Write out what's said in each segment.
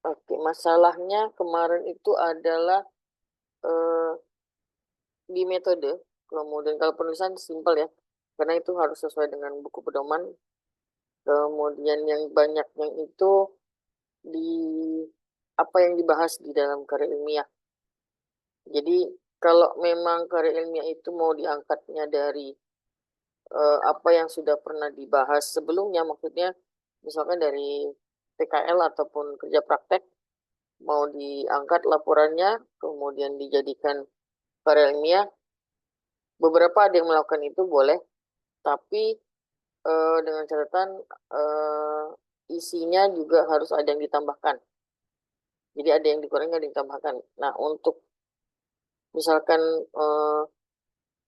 Oke, masalahnya kemarin itu adalah eh, di metode, kemudian kalau penulisan simpel ya, karena itu harus sesuai dengan buku pedoman. Kemudian yang banyak yang itu di apa yang dibahas di dalam karya ilmiah. Jadi kalau memang karya ilmiah itu mau diangkatnya dari apa yang sudah pernah dibahas sebelumnya, maksudnya misalkan dari PKL ataupun kerja praktek, mau diangkat laporannya, kemudian dijadikan karya ilmiah, beberapa ada yang melakukan itu boleh, tapi dengan catatan eh, isinya juga harus ada yang ditambahkan. Jadi ada yang dikurangi, ada yang ditambahkan. Nah, untuk misalkan eh,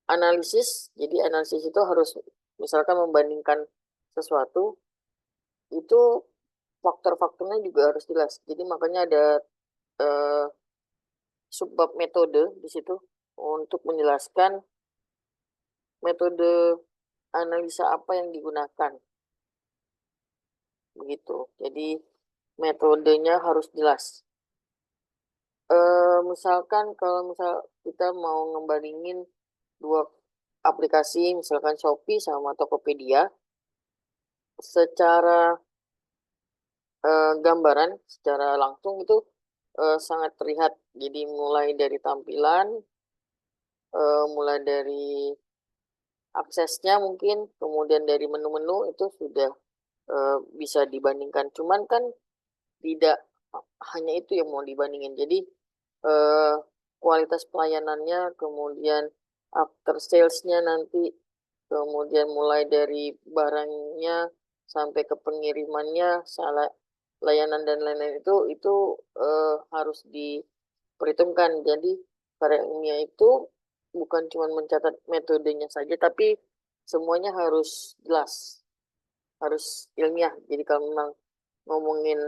analisis, jadi analisis itu harus misalkan membandingkan sesuatu, itu faktor-faktornya juga harus jelas. Jadi makanya ada eh, subbab metode di situ untuk menjelaskan metode analisa apa yang digunakan. Begitu. Jadi metodenya harus jelas. Misalkan kalau misal kita mau ngebandingin dua aplikasi, misalkan Shopee sama Tokopedia, secara gambaran, secara langsung itu sangat terlihat. Jadi mulai dari tampilan, mulai dari aksesnya mungkin, kemudian dari menu-menu itu sudah bisa dibandingkan. Cuman kan tidak hanya itu yang mau dibandingin. Jadi eh, kualitas pelayanannya, kemudian after salesnya nanti, kemudian mulai dari barangnya sampai ke pengirimannya, salah layanan dan lain-lain itu harus diperhitungkan. Jadi karya ilmiah itu bukan cuma mencatat metodenya saja, tapi semuanya harus jelas, harus ilmiah. Jadi kalau memang ngomongin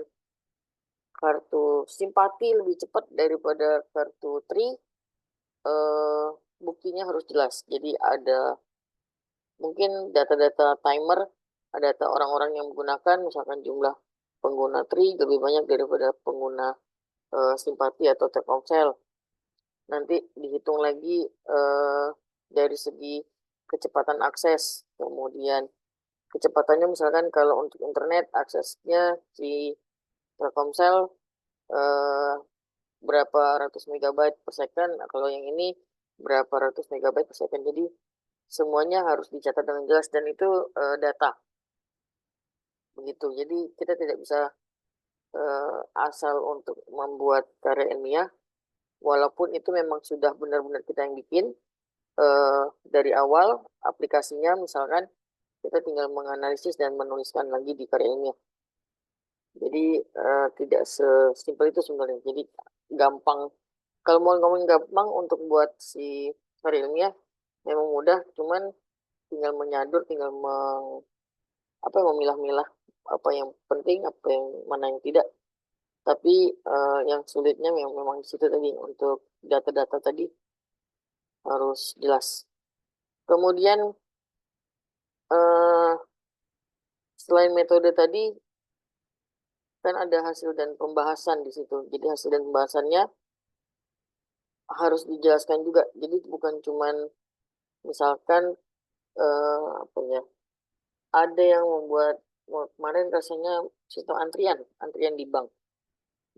kartu simpati lebih cepat daripada kartu tri, eh, buktinya harus jelas. Jadi ada mungkin data-data timer, ada data orang-orang yang menggunakan, misalkan jumlah pengguna tri lebih banyak daripada pengguna simpati atau Telkomsel. Nanti dihitung lagi eh, dari segi kecepatan akses, kemudian kecepatannya misalkan kalau untuk internet aksesnya di Telkomsel eh, berapa ratus megabyte per second, nah, kalau yang ini berapa ratus megabyte per second. Jadi semuanya harus dicatat dengan jelas dan itu data begitu. Jadi kita tidak bisa asal untuk membuat karya ilmiah, walaupun itu memang sudah benar-benar kita yang bikin dari awal aplikasinya, misalkan kita tinggal menganalisis dan menuliskan lagi di karya ilmiah. Jadi tidak sesimpel itu sebenarnya. Jadi gampang. Kalau mau ngomong gampang untuk buat si karya ilmiah memang mudah, cuman tinggal menyadur, tinggal apa memilah-milah apa yang penting, apa yang mana yang tidak. Tapi yang sulitnya memang di situ tadi untuk data-data tadi harus jelas. Kemudian eh, selain metode tadi kan ada hasil dan pembahasan di situ. Jadi hasil dan pembahasannya harus dijelaskan juga. Jadi bukan cuman misalkan apa ya, ada yang membuat kemarin rasanya sistem antrian di bank.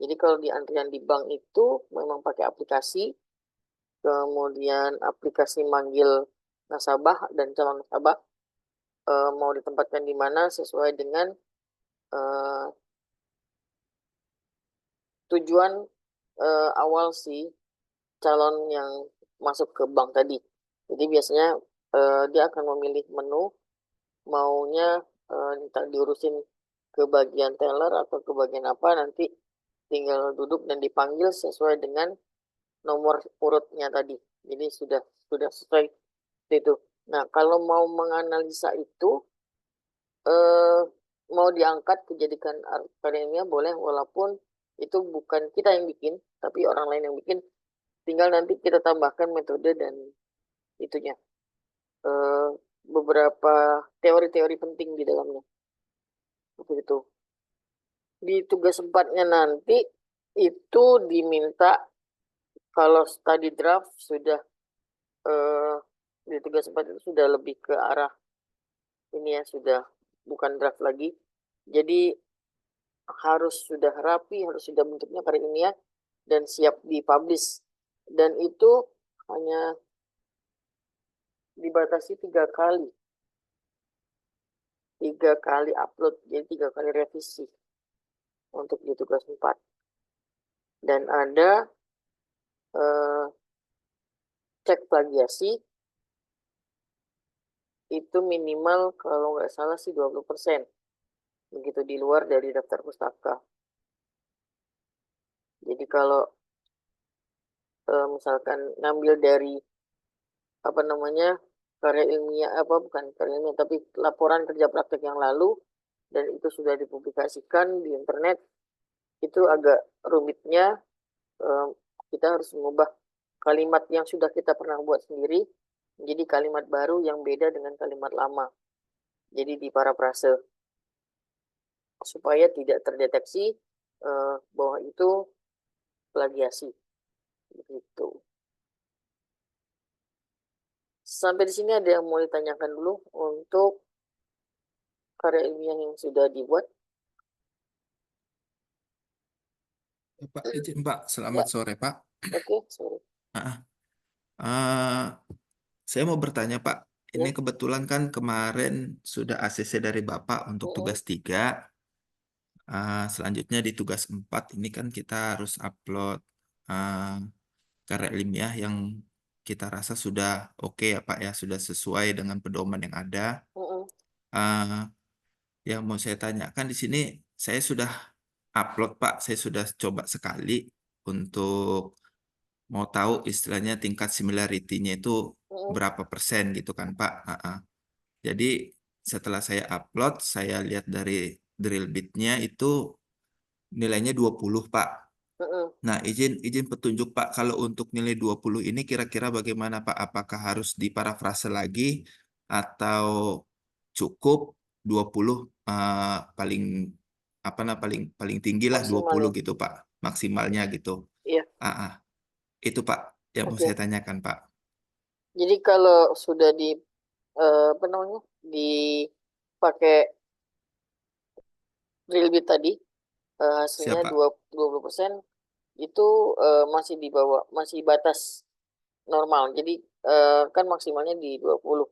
Jadi kalau di antrian di bank itu memang pakai aplikasi, kemudian aplikasi manggil nasabah dan calon nasabah mau ditempatkan di mana sesuai dengan eh, tujuan awal si calon yang masuk ke bank tadi. Jadi biasanya dia akan memilih menu, maunya minta diurusin ke bagian teller atau ke bagian apa, nanti tinggal duduk dan dipanggil sesuai dengan nomor urutnya tadi. Jadi sudah sesuai itu. Nah, kalau mau menganalisa itu eh, mau diangkat dijadikan akademia boleh, walaupun itu bukan kita yang bikin, tapi orang lain yang bikin. Tinggal nanti kita tambahkan metode dan itunya eh, beberapa teori-teori penting di dalamnya. Seperti itu. Di tugas empatnya nanti itu diminta kalau study draft sudah eh, di tugas 4 itu sudah lebih ke arah ini ya, sudah bukan draft lagi. Jadi harus sudah rapi, harus sudah bentuknya karya ilmiah dan siap dipublish. Dan itu hanya dibatasi 3 kali, 3 kali upload, jadi 3 kali revisi untuk di tugas 4. Dan ada eh, cek plagiasi itu minimal kalau nggak salah sih 20%. Begitu di luar dari daftar pustaka. Jadi kalau misalkan ngambil dari apa namanya karya ilmiah apa bukan karya ilmiah tapi laporan kerja praktek yang lalu dan itu sudah dipublikasikan di internet, itu agak rumitnya. eh, kita harus mengubah kalimat yang sudah kita pernah buat sendiri menjadi kalimat baru yang beda dengan kalimat lama. Jadi di parafrase supaya tidak terdeteksi bahwa itu plagiasi. Begitu. Sampai di sini ada yang mau ditanyakan dulu untuk karya ilmiah yang sudah dibuat? Pak, izin Pak, Ya, selamat sore Pak. oke, sorry. Ah, ah, saya mau bertanya Pak, ini Ya, kebetulan kan kemarin sudah ACC dari Bapak untuk mm-mm, tugas 3. Selanjutnya di tugas 4 ini kan kita harus upload ah, karya ilmiah yang kita rasa sudah oke ya Pak ya, sudah sesuai dengan pedoman yang ada. mm-mm, Ah, yang mau saya tanyakan di sini, saya sudah upload Pak, saya sudah coba sekali untuk mau tahu istilahnya tingkat similarity-nya itu mm-mm, berapa persen gitu kan Pak. Jadi setelah saya upload, saya lihat dari drill bit-nya itu nilainya 20 Pak. mm-mm. Nah, izin izin petunjuk Pak, kalau untuk nilai 20 ini kira-kira bagaimana Pak? Apakah harus diparafrase lagi atau cukup 20 paling paling paling tinggi lah Maksimal 20 ya. gitu Pak, maksimalnya gitu. Iya, Ah, ah. Itu Pak yang mau oke. saya tanyakan Pak. Jadi kalau sudah di apa namanya dipakai drill bit tadi, hasilnya Siapa? 20% itu masih di bawah, masih batas normal. Jadi kan maksimalnya di 20.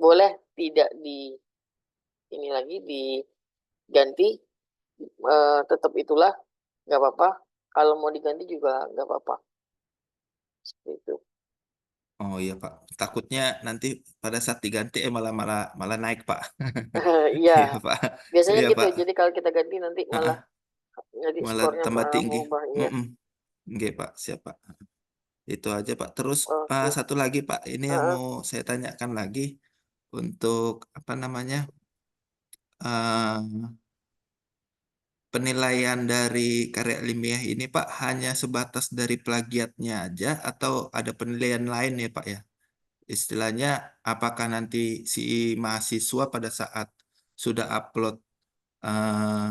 Boleh tidak di ini lagi diganti, tetap itulah, nggak apa-apa. Kalau mau diganti juga nggak apa-apa. Seperti itu. Oh iya Pak, takutnya nanti pada saat diganti malah malah malah naik Pak. Iya, Iya Pak, biasanya iya gitu. Pak. Jadi kalau kita ganti nanti Ah, malah ah. jadi Malah skornya tambah malah tinggi. mengubah. Iya, Mm-mm. Oke Pak, siap Pak. Itu aja Pak. Terus oke. satu lagi Pak, ini yang Heeh, mau saya tanyakan lagi untuk apa namanya eh, penilaian dari karya ilmiah ini Pak hanya sebatas dari plagiatnya aja atau ada penilaian lain ya Pak ya? Istilahnya apakah nanti si mahasiswa pada saat sudah upload eh,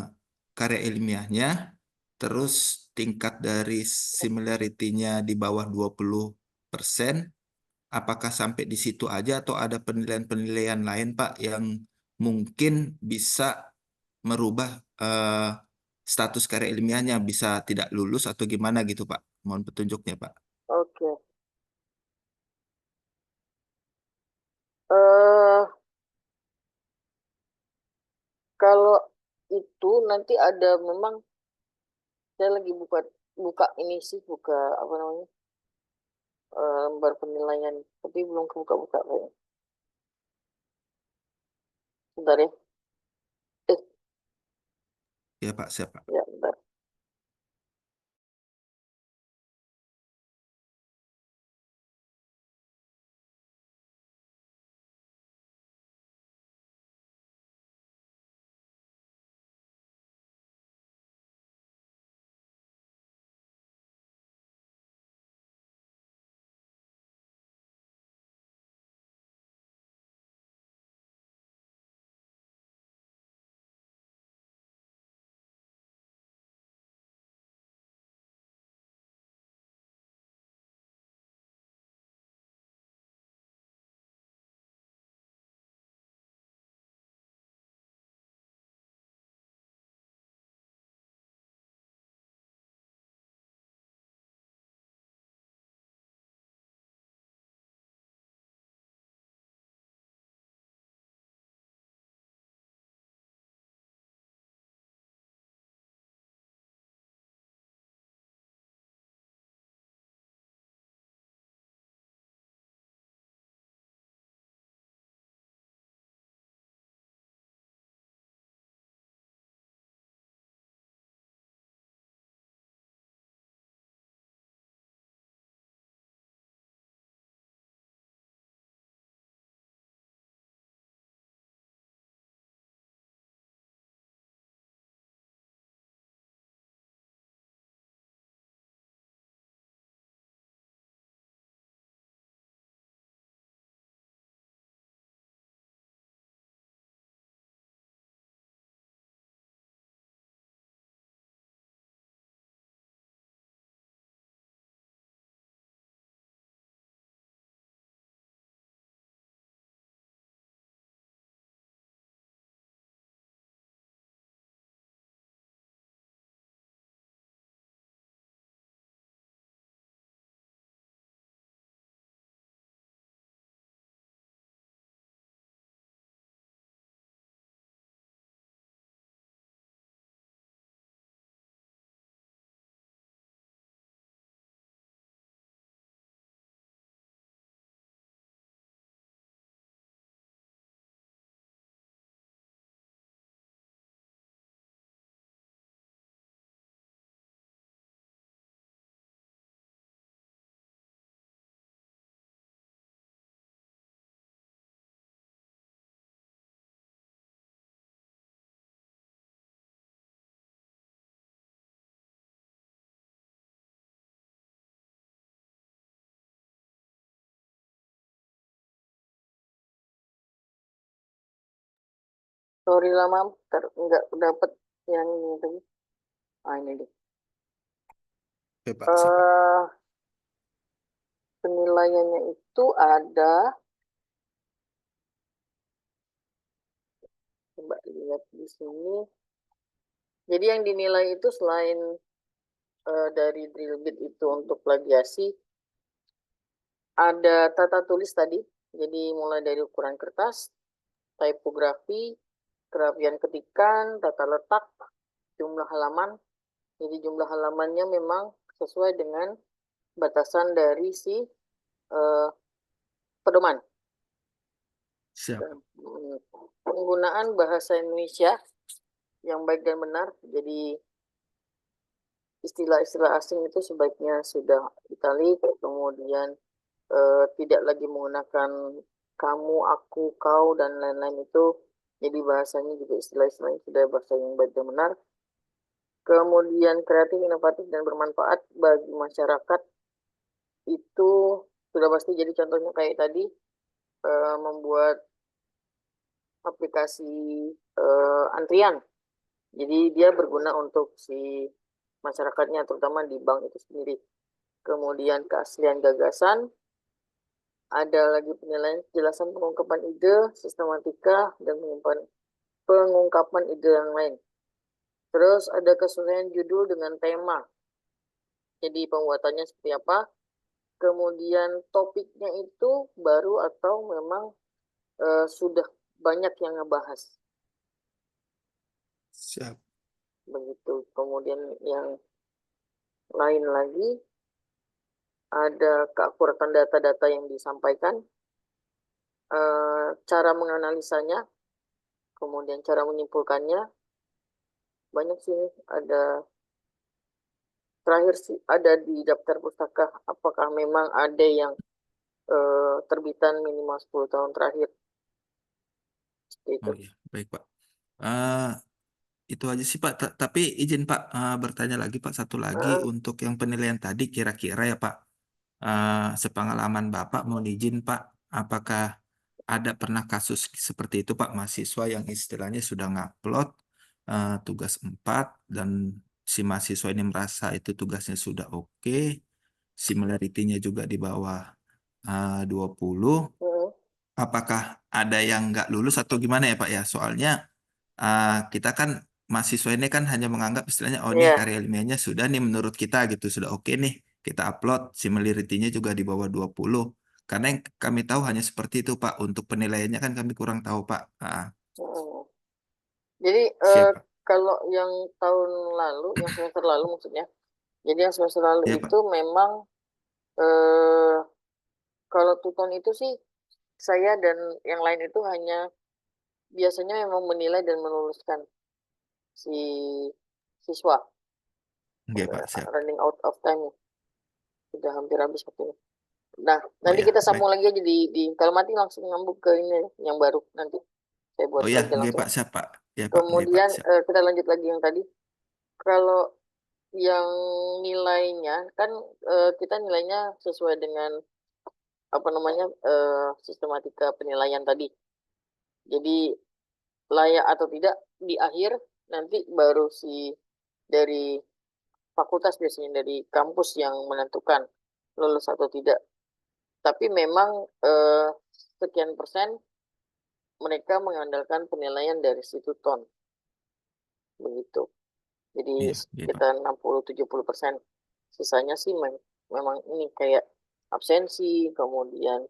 karya ilmiahnya, terus tingkat dari similarity-nya di bawah 20%, apakah sampai di situ aja atau ada penilaian-penilaian lain, Pak, yang mungkin bisa merubah status karya ilmiahnya, bisa tidak lulus atau gimana gitu, Pak? Mohon petunjuknya, Pak. oke. eh Kalau itu nanti ada memang, saya lagi buka buka ini sih, buka apa namanya, lembar penilaian, tapi belum kebuka-buka kayaknya. Bentar ya. Eh, Ya, Pak, siapa? ya bentar. Sorry lama, nggak dapet yang ini tadi. Ah, ini deh. Oke Pak, siap Pak. eh Penilaiannya itu ada, coba lihat di sini. Jadi yang dinilai itu selain dari drill bit itu untuk plagiasi, ada tata tulis tadi. Jadi mulai dari ukuran kertas, tipografi, kerapian ketikan, tata letak, jumlah halaman. Jadi jumlah halamannya memang sesuai dengan batasan dari si eh, pedoman. Siap. Dan, penggunaan bahasa Indonesia yang baik dan benar. Jadi istilah-istilah asing itu sebaiknya sudah italik, kemudian tidak lagi menggunakan kamu, aku, kau, dan lain-lain itu. Jadi bahasanya juga istilah-istilahnya sudah bahasa yang baik dan benar. Kemudian kreatif, inovatif, dan bermanfaat bagi masyarakat itu sudah pasti. Jadi contohnya kayak tadi membuat aplikasi antrian. Jadi dia berguna untuk si masyarakatnya, terutama di bank itu sendiri. Kemudian keaslian gagasan, ada lagi penilaian kejelasan pengungkapan ide, sistematika, dan pengungkapan ide yang lain. Terus ada kesesuaian judul dengan tema. Jadi pembuatannya seperti apa. Kemudian topiknya itu baru atau memang sudah banyak yang ngebahas. Siap. Begitu. Kemudian yang lain lagi, ada keakuratan data-data yang disampaikan, cara menganalisanya, kemudian cara menyimpulkannya. Banyak sih, ada terakhir sih ada di daftar pustaka, apakah memang ada yang terbitan minimal 10 tahun terakhir. Seperti itu. Oh iya, baik Pak. Eh, itu aja sih Pak. Tapi izin Pak bertanya lagi Pak, satu lagi Nah, untuk yang penilaian tadi kira-kira ya Pak. Sepengalaman Bapak mohon izin Pak, apakah ada pernah kasus seperti itu Pak, mahasiswa yang istilahnya sudah ngupload tugas 4 dan si mahasiswa ini merasa itu tugasnya sudah oke, similarity-nya juga di bawah 20, mm, apakah ada yang nggak lulus atau gimana ya Pak ya? Soalnya kita kan mahasiswa ini kan hanya menganggap istilahnya oh nih ya, karya ilmiahnya sudah nih menurut kita gitu sudah oke nih kita upload similarity-nya juga di bawah 20 karena yang kami tahu hanya seperti itu Pak untuk penilaiannya kan kami kurang tahu Pak. mm. Jadi Siap Pak. kalau yang tahun lalu, yang semester lalu maksudnya, jadi yang semester lalu Ya itu Pak. memang eh kalau tuton itu sih saya dan yang lain itu hanya biasanya memang menilai dan meluluskan si siswa. Oke Pak, siap. Running out of time ya. Sudah hampir habis waktunya. Nah, Oh nanti ya, kita baik. sambung lagi aja di kalau mati langsung nyambung ke ini yang baru nanti saya buat Oh ya, lagi oke langsung. Pak, siap Pak. Ya Pak, oke Pak, Kemudian siap. kita lanjut lagi yang tadi. Kalau yang nilainya kan kita nilainya sesuai dengan apa namanya sistematika penilaian tadi. Jadi layak atau tidak di akhir nanti baru si dari fakultas, biasanya dari kampus yang menentukan lulus atau tidak. Tapi memang eh, sekian persen mereka mengandalkan penilaian dari situ ton begitu. Jadi Iya, iya Pak. sekitar 60-70%. Sisanya sih memang ini kayak absensi, kemudian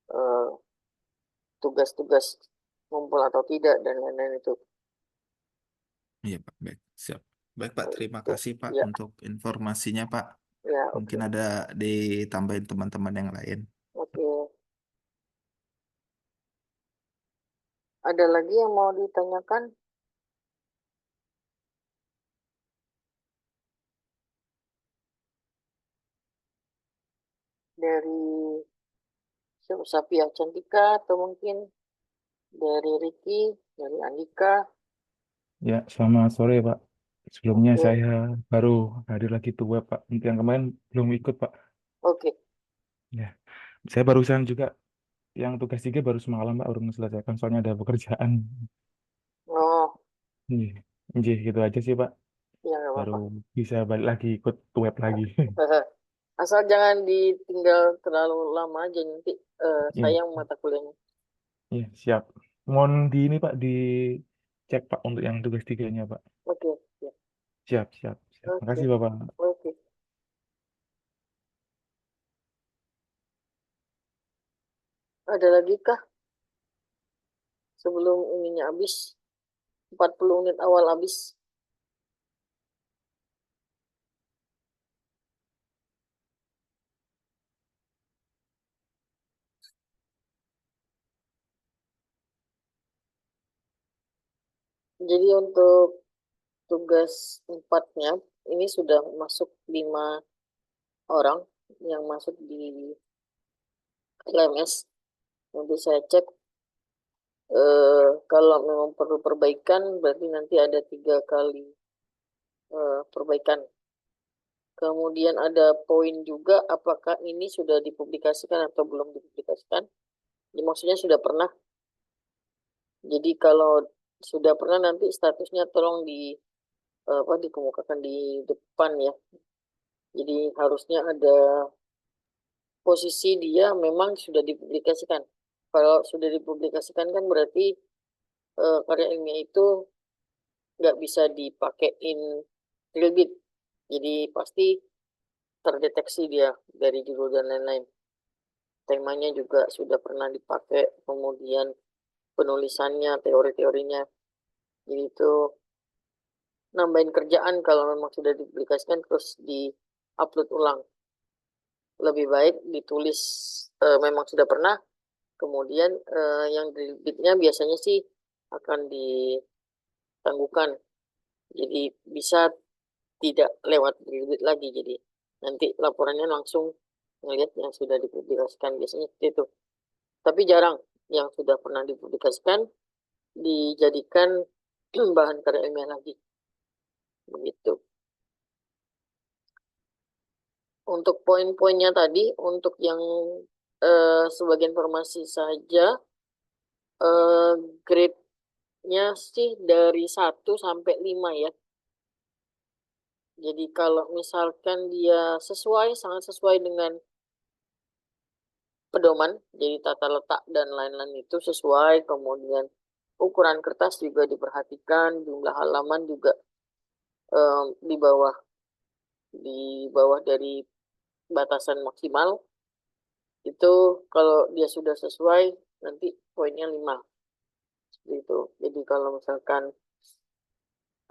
eh, tugas-tugas ngumpul atau tidak dan lain-lain itu. Iya Pak, baik, siap. Baik Pak, terima Itu. kasih Pak Ya, untuk informasinya Pak. ya, Mungkin oke. ada ditambahin teman-teman yang lain. Oke. Ada lagi yang mau ditanyakan dari Sapia Cantika atau mungkin dari Ricky, dari Andika? Ya, selamat sore, Pak. Sebelumnya Oke, saya baru hadir lagi tuh web, Pak. Untuk yang kemarin belum ikut, Pak. oke. Ya, saya barusan juga yang tugas 3 baru semalam, Pak, baru menyelesaikan soalnya ada pekerjaan. Iya, iya, gitu aja sih Pak. Ya nggak Baru apa-apa. bisa balik lagi ikut web lagi. Asal jangan ditinggal terlalu lama aja nanti Iya, sayang mata kuliahnya. iya, siap. Mohon di ini Pak, dicek Pak untuk yang tugas tiganya Pak. Oke, ya. Siap, siap, siap. Oke, Makasih Bapak. oke. Ada lagi kah sebelum ininya habis? 40 menit awal habis. Jadi untuk tugas 4-nya ini sudah masuk 5 orang yang masuk di LMS. Nanti saya cek kalau memang perlu perbaikan berarti nanti ada 3 kali perbaikan. Kemudian ada poin juga apakah ini sudah dipublikasikan atau belum dipublikasikan. Ini maksudnya sudah pernah. Jadi kalau sudah pernah nanti statusnya tolong dikemukakan di depan ya. Jadi harusnya ada posisi dia memang sudah dipublikasikan. Kalau sudah dipublikasikan kan berarti karya ilmiah itu nggak bisa dipakein Trilbit. Jadi pasti terdeteksi dia dari judul dan lain-lain. Temanya juga sudah pernah dipakai, kemudian penulisannya, teori-teorinya. Jadi itu nambahin kerjaan kalau memang sudah dipublikasikan terus di-upload ulang. Lebih baik ditulis memang sudah pernah, kemudian yang Trilbitnya biasanya sih akan ditangguhkan. Jadi bisa tidak lewat Trilbit lagi. Jadi nanti laporannya langsung melihat yang sudah dipublikasikan biasanya seperti itu. Tapi jarang yang sudah pernah dipublikasikan dijadikan bahan karya ilmiah lagi. Begitu. Untuk poin-poinnya tadi, untuk yang sebagai informasi saja, grade-nya sih dari 1 sampai 5 ya. Jadi kalau misalkan dia sesuai, sangat sesuai dengan pedoman, jadi tata letak dan lain-lain itu sesuai, kemudian ukuran kertas juga diperhatikan, jumlah halaman juga di bawah dari batasan maksimal. Itu kalau dia sudah sesuai nanti poinnya 5 seperti itu. Jadi kalau misalkan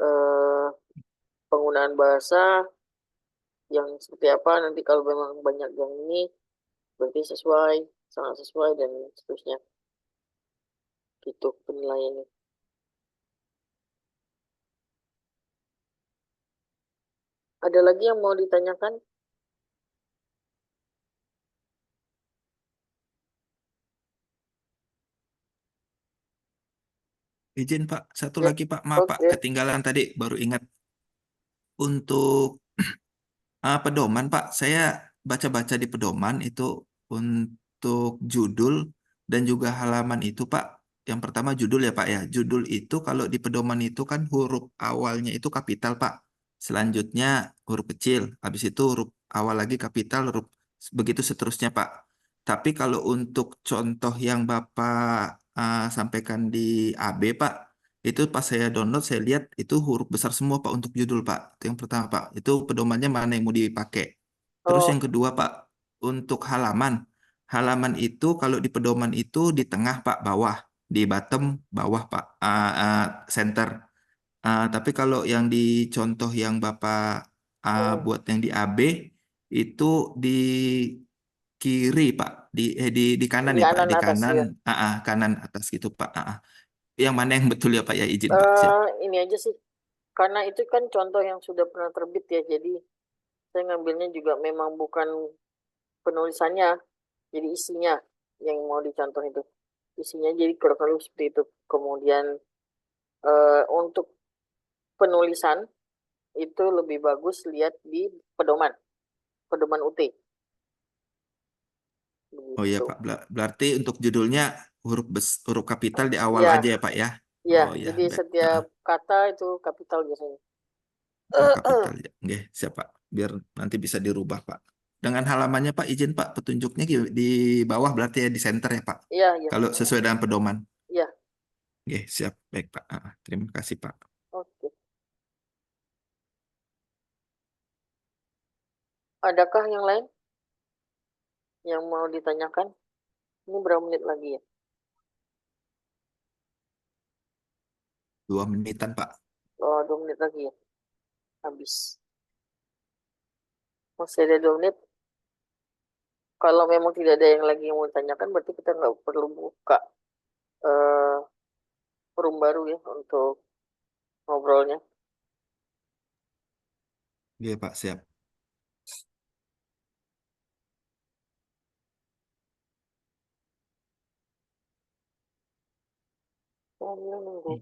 eh, penggunaan bahasa yang seperti apa nanti kalau memang banyak yang ini berarti sesuai, sangat sesuai dan seterusnya. Gitu penilaiannya. Ada lagi yang mau ditanyakan? Izin Pak, satu Ya, lagi Pak, maaf Pak, oke. ketinggalan tadi baru ingat untuk pedoman Pak. Saya baca-baca di pedoman itu untuk judul dan juga halaman itu Pak. Yang pertama judul ya Pak ya. Judul itu kalau di pedoman itu kan huruf awalnya itu kapital Pak. Selanjutnya huruf kecil. Habis itu huruf awal lagi kapital, huruf begitu seterusnya Pak. Tapi kalau untuk contoh yang Bapak sampaikan di AB Pak, itu pas saya download, saya lihat itu huruf besar semua Pak untuk judul Pak. Itu yang pertama Pak. Itu pedomannya mana yang mau dipakai. Terus yang Oh, kedua Pak, untuk halaman. Halaman itu kalau di pedoman itu di tengah Pak, bawah. Di bottom, bawah Pak. Center. Tapi kalau yang di contoh yang Bapak buat yang di AB, itu di kiri Pak. Di kanan di ya Pak. kanan Di atas kanan, ya. kanan atas gitu Pak. Yang mana yang betul ya Pak ya, izin Pak. Siap. Ini aja sih. Karena itu kan contoh yang sudah pernah terbit ya. Jadi saya ngambilnya juga memang bukan penulisannya. Jadi isinya yang mau dicontoh itu. Isinya jadi kurang lebih seperti itu. Kemudian untuk penulisan itu lebih bagus lihat di pedoman. Pedoman UT. Oh iya Begitu. Pak, berarti untuk judulnya huruf kapital di awal Ya, aja ya Pak ya. Ya, Oh ya, jadi baik. setiap kata itu kapital biasanya. Oh, kapital ya. Oke, siap Pak. Biar nanti bisa dirubah Pak. Dengan halamannya Pak, izin Pak, petunjuknya di bawah berarti ya di center ya Pak. Iya, iya, Kalau sesuai dengan pedoman. iya. Oke, siap. Baik Pak. Terima kasih Pak. Oke. Adakah yang lain yang mau ditanyakan? Ini berapa menit lagi ya? 2 menitan Pak. Oh, 2 menit lagi ya. Habis. Masih ada 2 menit. Kalau memang tidak ada yang lagi yang mau ditanyakan, berarti kita nggak perlu buka eh, forum baru ya untuk ngobrolnya. Oke Pak, siap. Oh, ini nunggu.